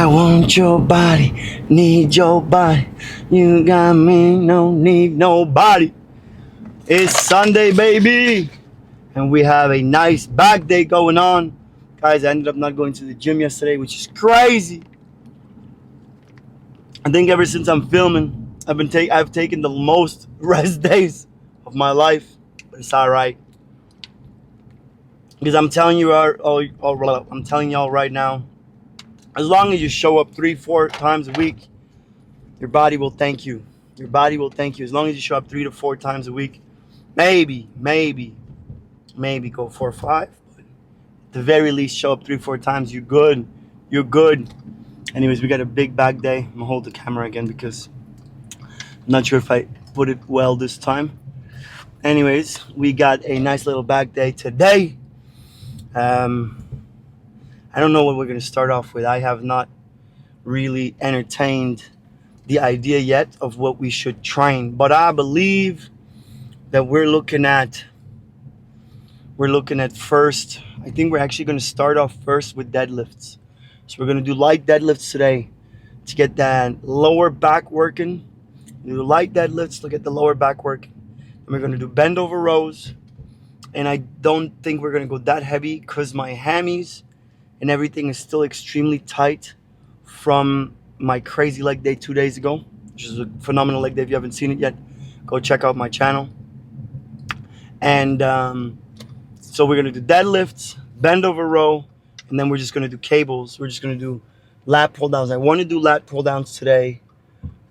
I want your body, need your body. You got me, no need nobody. It's Sunday, baby, and we have a nice back day going on. Guys, I ended up not going to the gym yesterday, which is crazy. I think ever since I'm filming, I've taken the most rest days of my life, but it's all right. Because I'm telling you, I'm telling y'all right now, as long as you show up 3-4 times a week, your body will thank you. Your body will thank you. As long as you show up 3 to 4 times a week, maybe go 4 or 5. But at the very least, show up 3-4 times. You're good. You're good. Anyways, we got a big back day. I'm gonna hold the camera again because I'm not sure if I put it well this time. Anyways, we got a nice little back day today. I don't know what we're gonna start off with. I have not really entertained the idea yet of what we should train, but I believe that we're looking at first. I think we're actually going to start off first with deadlifts. So we're going to do light deadlifts today to get that lower back working. Do light deadlifts, look at the lower back working. And we're going to do bend over rows. And I don't think we're going to go that heavy because my hammies and everything is still extremely tight from my crazy leg day 2 days ago, which is a phenomenal leg day. If you haven't seen it yet, go check out my channel. And so we're going to do deadlifts, bend over row, and then we're just going to do cables. We're just going to do lat pull downs. I want to do lat pull downs today.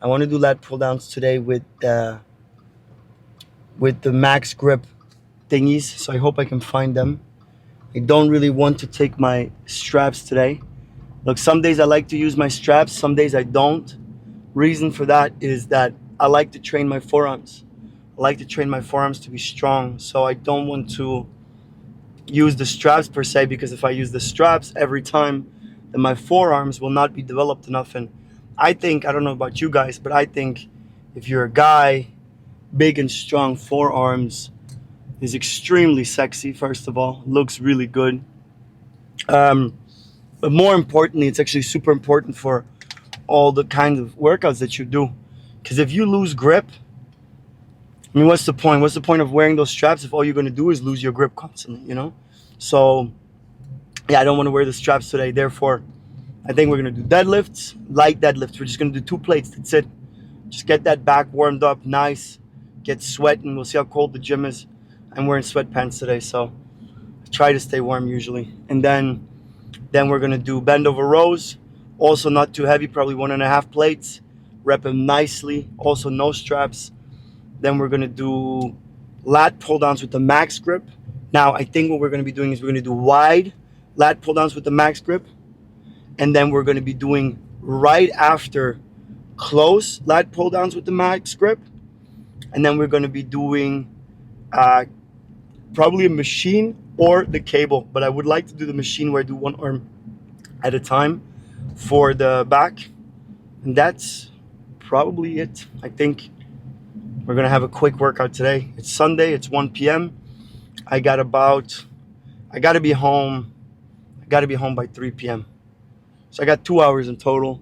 With the max grip thingies. So I hope I can find them. I don't really want to take my straps today. Look, some days I like to use my straps, some days I don't. Reason for that is that I like to train my forearms. I like to train my forearms to be strong, so I don't want to use the straps per se, because if I use the straps every time, then my forearms will not be developed enough. And I don't know about you guys, but I think if you're a guy, big and strong forearms is extremely sexy. First of all, looks really good. But more importantly, it's actually super important for all the kinds of workouts that you do. Because if you lose grip, I mean, what's the point? What's the point of wearing those straps if all you're going to do is lose your grip constantly, you know? So, yeah, I don't want to wear the straps today. Therefore, I think we're going to do deadlifts, light deadlifts. We're just going to do 2 plates. That's it. Just get that back warmed up, nice. Get sweating. We'll see how cold the gym is. I'm wearing sweatpants today, so I try to stay warm usually. And then we're going to do bend over rows. Also not too heavy, probably 1.5 plates. Rep them nicely. Also no straps. Then we're going to do lat pull downs with the max grip. Now, I think what we're going to be doing is we're going to do wide lat pull downs with the max grip. And then we're going to be doing right after close lat pull downs with the max grip. And then we're going to be doing probably a machine or the cable, but I would like to do the machine where I do one arm at a time for the back. And that's probably it. I think we're gonna have a quick workout today. It's Sunday, it's 1 p.m. I gotta be home by 3 p.m. So I got 2 hours in total.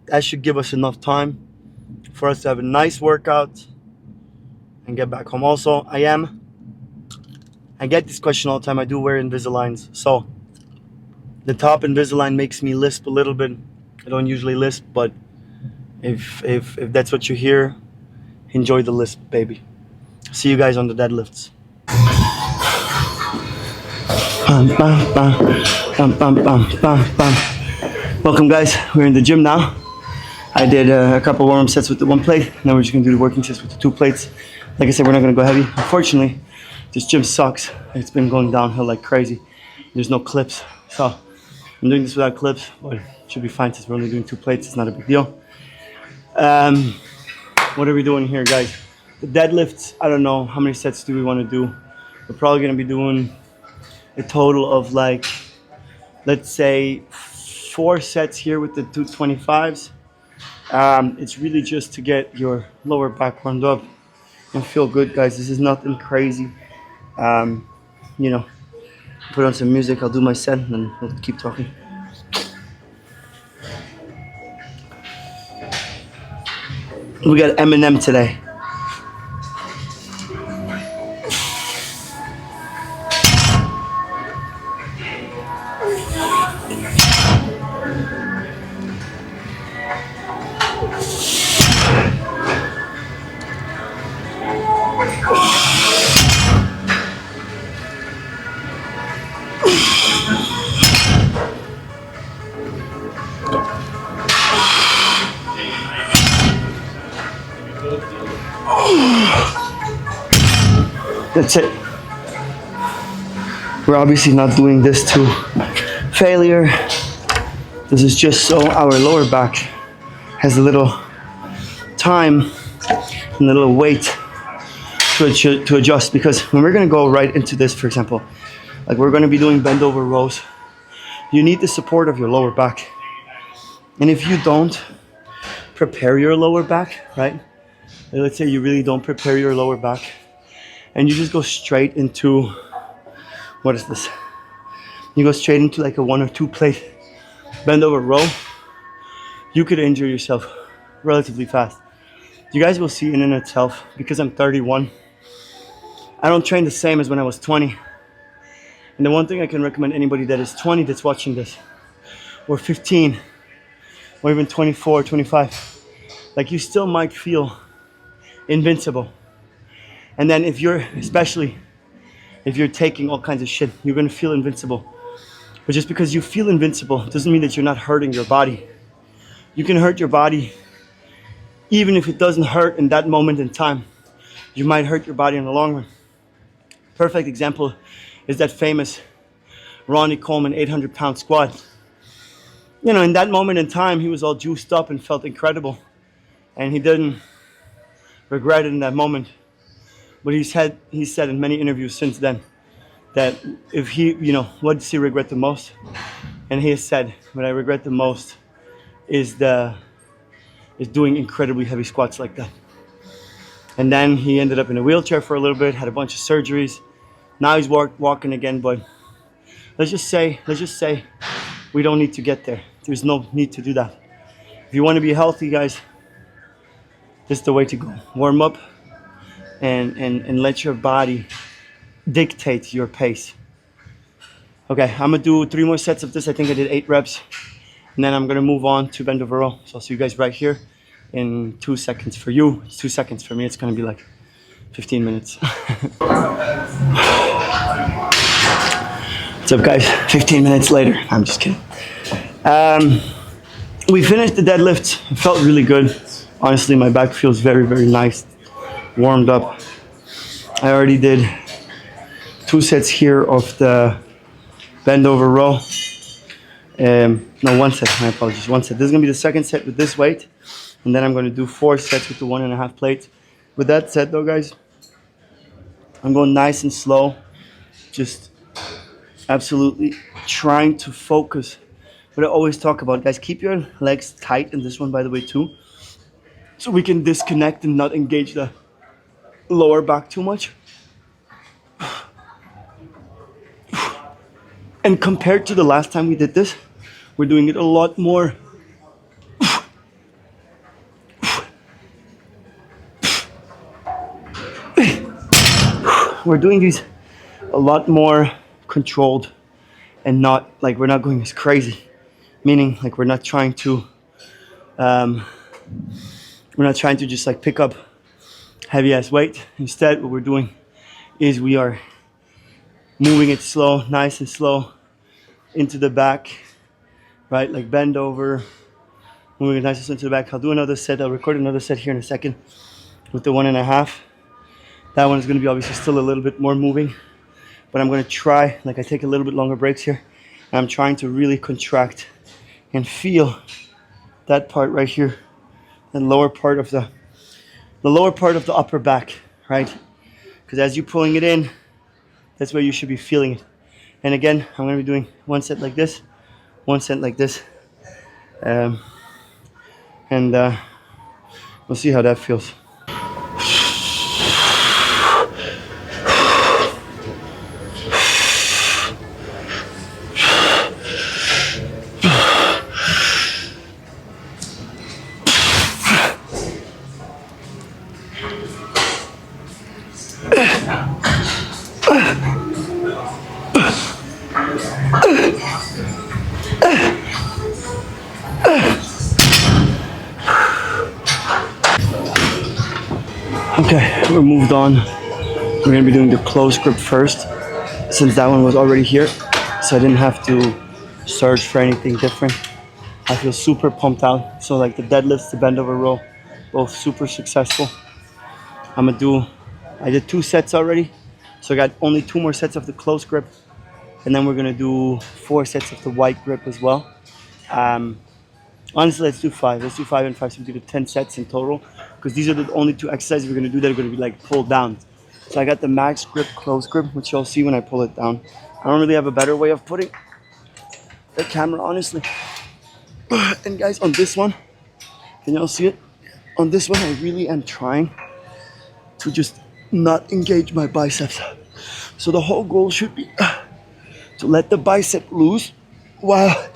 That should give us enough time for us to have a nice workout and get back home. Also, I get this question all the time. I do wear Invisaligns. So the top Invisalign makes me lisp a little bit. I don't usually lisp, but if that's what you hear, enjoy the lisp, baby. See you guys on the deadlifts. Welcome, guys. We're in the gym now. I did a couple warm-up sets with the 1 plate. Now we're just gonna do the working sets with the 2 plates. Like I said, we're not gonna go heavy. Unfortunately, this gym sucks. It's been going downhill like crazy. There's no clips. So I'm doing this without clips, but it should be fine since we're only doing 2 plates. It's not a big deal. What are we doing here, guys? The deadlifts, I don't know how many sets do we want to do. We're probably going to be doing a total of, like, let's say 4 sets here with the 225s. It's really just to get your lower back warmed up and feel good, guys. This is nothing crazy. You know, put on some music, I'll do my set, and then we'll keep talking. We got M&M today. That's it. We're obviously not doing this to failure. This is just so our lower back has a little time and a little weight to adjust, because when we're going to go right into this, for example, like we're going to be doing bend over rows, you need the support of your lower back. And if you don't prepare your lower back, right? Let's say you really don't prepare your lower back and you just go straight into, what is this? You go straight into like a 1 or 2 plate bend over row, you could injure yourself relatively fast. You guys will see in itself, because I'm 31, I don't train the same as when I was 20. And the one thing I can recommend anybody that is 20 that's watching this, or 15, or even 24, 25, like you still might feel invincible. And then especially if you're taking all kinds of shit, you're gonna feel invincible. But just because you feel invincible doesn't mean that you're not hurting your body. You can hurt your body even if it doesn't hurt in that moment in time. You might hurt your body in the long run. Perfect example is that famous Ronnie Coleman 800-pound squat. You know, in that moment in time, he was all juiced up and felt incredible. And he didn't regret it in that moment. But he said in many interviews since then that if he, what does he regret the most? And he has said, what I regret the most is doing incredibly heavy squats like that. And then he ended up in a wheelchair for a little bit, had a bunch of surgeries. Now he's walking again, but let's just say we don't need to get there. There's no need to do that. If you want to be healthy, guys, this is the way to go. Warm up and let your body dictate your pace. Okay, I'm gonna do 3 more sets of this. I think I did 8 reps. And then I'm gonna move on to bend over row. So I'll see you guys right here in 2 seconds. For you, it's 2 seconds. For me, it's gonna be like 15 minutes. What's up, guys? 15 minutes later. I'm just kidding. We finished the deadlift. It felt really good. Honestly, my back feels very, very nice. Warmed up. I already did 2 sets here of the bend over row. No, 1 set. My apologies. 1 set. This is gonna be the second set with this weight, and then I'm gonna do 4 sets with the 1.5 plates. With that said, though, guys, I'm going nice and slow. Just absolutely trying to focus. What I always talk about, guys, keep your legs tight in this one, by the way, too, so we can disconnect and not engage the lower back too much. And compared to the last time we did this, we're doing it a lot more. We're doing these a lot more controlled and not like we're not going as crazy. Meaning like we're not trying to just like pick up heavy ass weight. Instead, what we're doing is we are moving it slow, nice and slow into the back, right? Like bend over, moving it nice and slow into the back. I'll do another set. I'll record another set here in a second with the 1.5. That one is going to be obviously still a little bit more moving, but I'm going to try, like I take a little bit longer breaks here, and I'm trying to really contract and feel that part right here, the lower part of the upper back, right? Because as you're pulling it in, that's where you should be feeling it. And again, I'm going to be doing 1 set like this, 1 set like this, and we'll see how that feels. we're moved on. We're gonna be doing the close grip first, since that one was already here, so I didn't have to search for anything different. I feel super pumped out. So like the deadlifts, the bend over row, both super successful. I did 2 sets already, so I got only 2 more sets of the close grip, and then we're gonna do 4 sets of the wide grip as well. Honestly, let's do 5. Let's do 5 and 5, so we do 10 sets in total, because these are the only 2 exercises we're gonna do that are gonna be like pull down. So I got the max grip, close grip, which you'll see when I pull it down. I don't really have a better way of putting the camera, honestly. And guys, on this one, can y'all see it? On this one, I really am trying to just not engage my biceps. So the whole goal should be to let the bicep loose while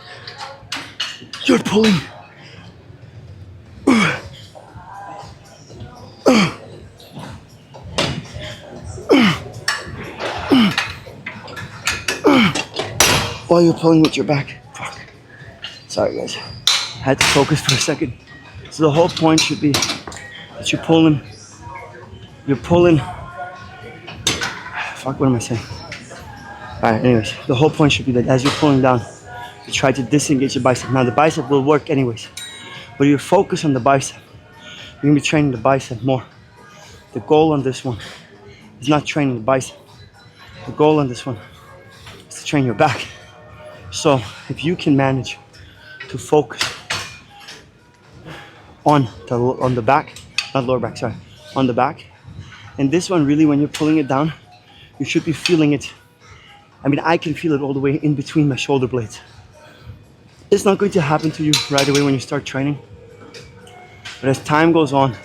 you're pulling. While you're pulling with your back. Fuck. Sorry guys. I had to focus for a second. So the whole point should be that you're pulling. Fuck, what am I saying? Alright, anyways. The whole point should be that as you're pulling down, you try to disengage the bicep. Now the bicep will work anyways, but you focus on the bicep. You're gonna be training the bicep more. The goal on this one is not training the bicep. The goal on this one is to train your back. So if you can manage to focus on the back, not lower back, sorry, on the back, and this one really, when you're pulling it down, you should be feeling it. I mean, I can feel it all the way in between my shoulder blades. It's not going to happen to you right away when you start training, but as time goes on,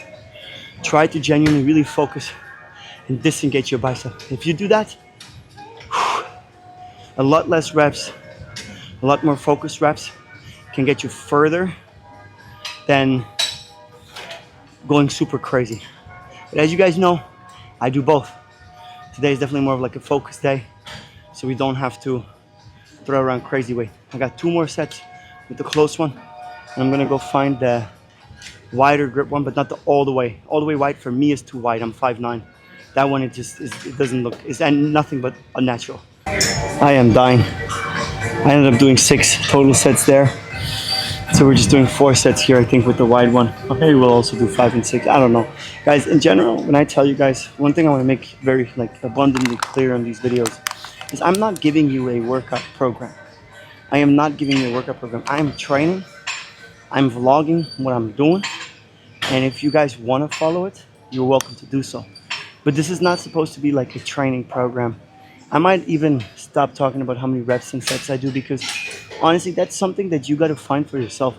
try to genuinely really focus and disengage your bicep. If you do that, a lot less reps, a lot more focused reps can get you further than going super crazy. But as you guys know, I do both. Today is definitely more of like a focus day, so we don't have to throw around crazy weight. I got 2 more sets with the close one, and I'm gonna go find the wider grip one, but not the all the way. All the way wide for me is too wide. I'm 5'9". That one, it doesn't look, it's nothing but unnatural. I am dying. I ended up doing 6 total sets there. So we're just doing 4 sets here, I think, with the wide one. Maybe we'll also do 5 and 6. I don't know. Guys, in general, when I tell you guys, one thing I want to make very abundantly clear on these videos is I'm not giving you a workout program. I am not giving you a workout program. I'm training. I'm vlogging what I'm doing. And if you guys want to follow it, you're welcome to do so. But this is not supposed to be like a training program. I might even stop talking about how many reps and sets I do, because honestly, that's something that you got to find for yourself.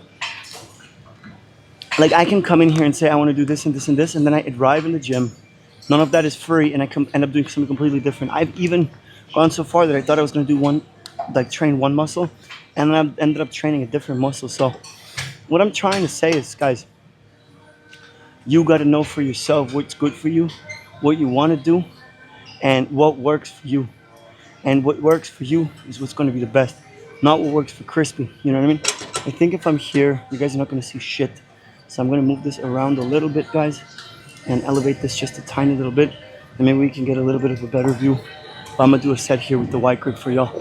Like, I can come in here and say I want to do this and this and this, and then I arrive in the gym. None of that is free, and I end up doing something completely different. I've even gone so far that I thought I was going to do train one muscle, and then I ended up training a different muscle. So what I'm trying to say is, guys, you got to know for yourself what's good for you, what you want to do, and what works for you. And what works for you is what's going to be the best, not what works for Crispy. You know what I mean? I think if I'm here, you guys are not going to see shit. So I'm going to move this around a little bit, guys, and elevate this just a tiny little bit, and maybe we can get a little bit of a better view. But I'm going to do a set here with the wide grip for y'all.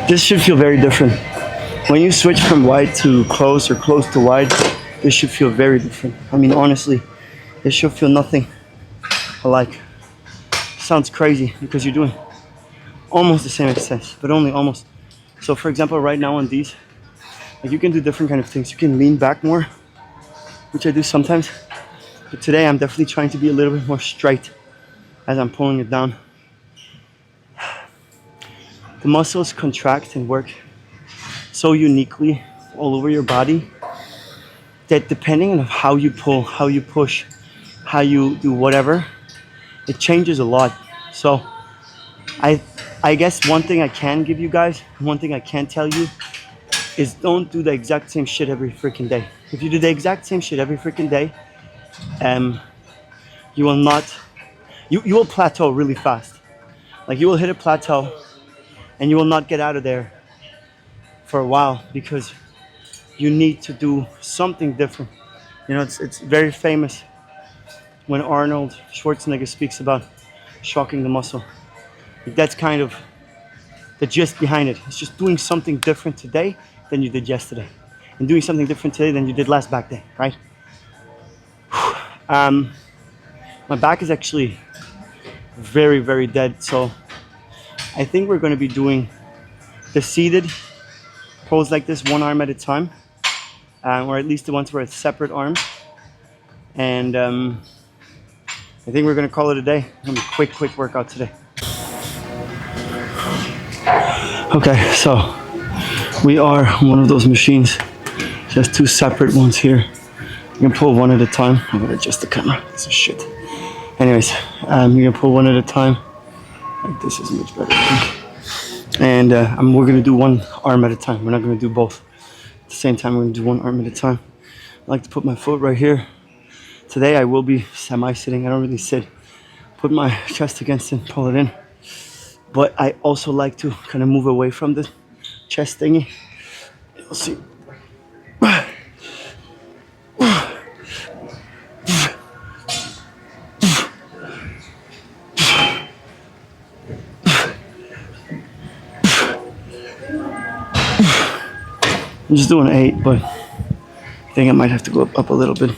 This should feel very different. When you switch from wide to close or close to wide, this should feel very different. I mean, honestly, it should feel nothing alike. Sounds crazy because you're doing almost the same exercise, but only almost. So for example, right now on these, like, you can do different kind of things. You can lean back more, which I do sometimes. But today I'm definitely trying to be a little bit more straight as I'm pulling it down. The muscles contract and work so uniquely all over your body, that depending on how you pull, how you push, how you do whatever, it changes a lot. So I guess one thing I can give you guys, one thing I can tell you is don't do the exact same shit every freaking day. If you do the exact same shit every freaking day, you will not, you will plateau really fast. Like you will hit a plateau and you will not get out of there for a while because you need to do something different. You know, it's very famous when Arnold Schwarzenegger speaks about shocking the muscle. That's kind of the gist behind it. It's just doing something different today than you did yesterday, and doing something different today than you did last back day, right? My back is actually very, very dead, so I think we're going to be doing the seated pose like this, one arm at a time, or at least the ones where it's separate arms. And I think we're going to call it a day. It's going to be a quick workout today. Okay, so we are on one of those machines. Just two separate ones here. You can pull one at a time. I'm going to adjust the camera. This is shit. Anyways, you can pull one at a time. Like this is much better, I think. And we're going to do one arm at a time. We're not going to do both at the same time. We're going to do one arm at a time. I like to put my foot right here. Today I will be semi-sitting. I don't really sit. Put my chest against it and pull it in. But I also like to kind of move away from the chest thingy. You'll see. I'm just doing 8, but I think I might have to go up a little bit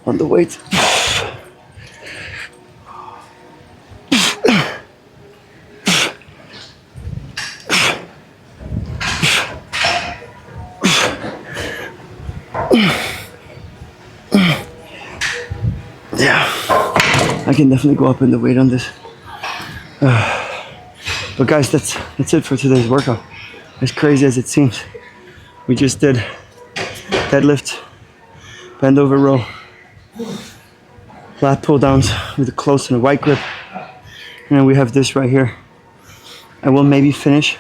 on the weight. Yeah, I can definitely go up in the weight on this. But guys, that's it for today's workout. As crazy as it seems, we just did deadlift, bend over row, lat pull downs with a close and a wide grip, and then we have this right here. I will maybe finish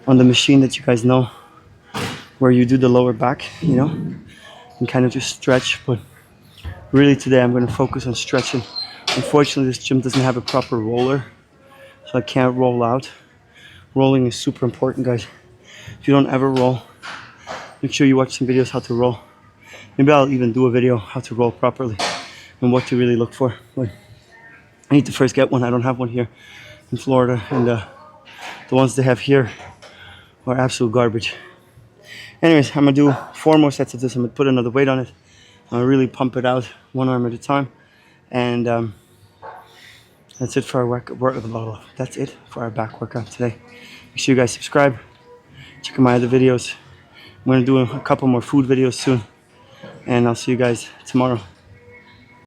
on the machine that you guys know, where you do the lower back, you know, and kind of just stretch. But really today I'm going to focus on stretching. Unfortunately, this gym doesn't have a proper roller, so I can't roll out. Rolling is super important, guys. If you don't ever roll, make sure you watch some videos how to roll. Maybe I'll even do a video how to roll properly and what to really look for. But I need to first get one. I don't have one here in Florida, and the ones they have here are absolute garbage. Anyways, I'm gonna do 4 more sets of this. I'm gonna put another weight on it. I'm gonna really pump it out, one arm at a time, and that's it for our That's it for our back workout today. Make sure you guys subscribe. Check out my other videos. I'm gonna do a couple more food videos soon, and I'll see you guys tomorrow.